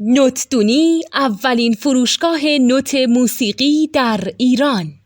نوتدونی اولین فروشگاه نوت موسیقی در ایران.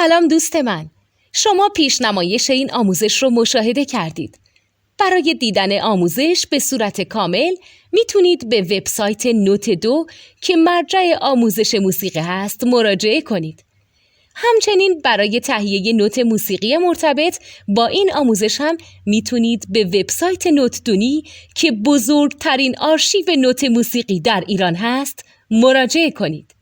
سلام دوست من، شما پیشنمایش این آموزش رو مشاهده کردید. برای دیدن آموزش به صورت کامل میتونید به وبسایت نوت2 که مرجع آموزش موسیقی هست مراجعه کنید. همچنین برای تهیه نوت موسیقی مرتبط با این آموزش هم میتونید به وبسایت نوتدونی که بزرگترین آرشیو نوت موسیقی در ایران هست مراجعه کنید.